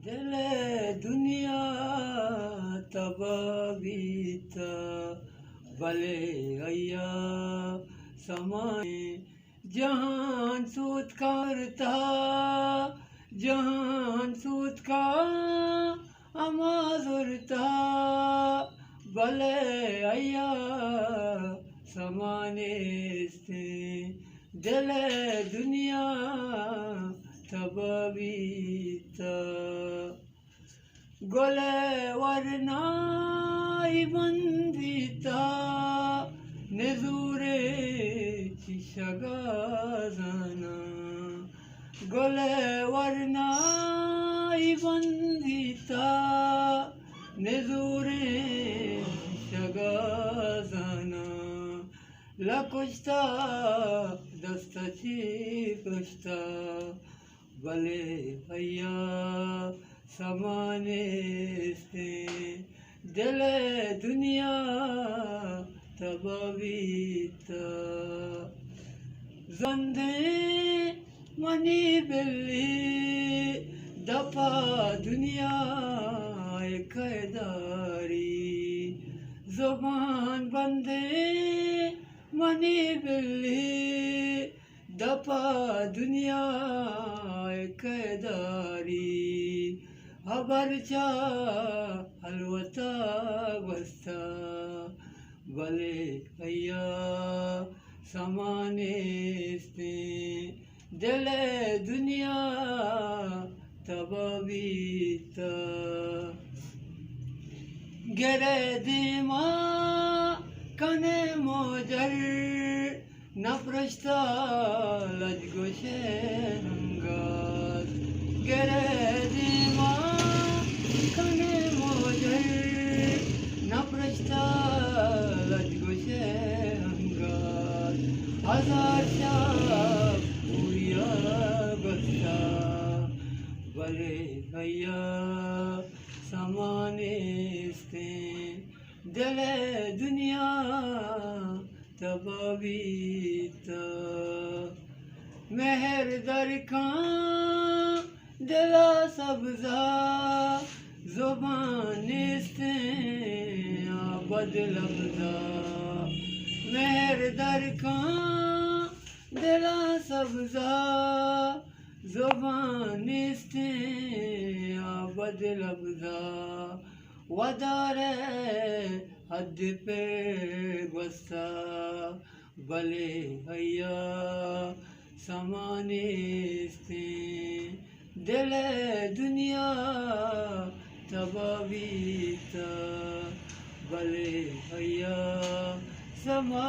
दिल दुनिया तबाबीता भले अया समाए जहान सूत करता जहान सूत का अमाजुरता भले अया समाने से दिल दुनिया तबाबीता गोले वरनाई बंदीता नजूरे चिशगाजाना गोले वरनाई बंदीता नजूरे चिशगाजाना लकुश्ता दस्तची कुश्ता भले भैया समाने से दिल दुनिया तबाबीता ज़ंदे मनी बिल्ली दफा दुनिया कैदारी ज़ुबान बंदे मनी बिल्ली दफा दुनिया कैदारी हबरचा हलवता बस्ता भले भैया समाने से दिल दुनिया तबाबीता गिरे दिमा कने मोजर नप्रश्ता लजगोशे हंगास गिरे दिमा कने मोजर नप्रश्ता लजगोशे हंगास हजार शाह पूरिया बस्ता भले भैया समाने से दिल दुनिया तबाबीता मेहर दर खां दिला सब्जा ज़ुबान से आबद लफ्जा मेहर दर खां दिला सब्जा ज़ुबान से आबद लफ्जा वदारे हद पे गुस्सा भले भैया समाने से दिल दुनिया तबाबीता। भले भैया समा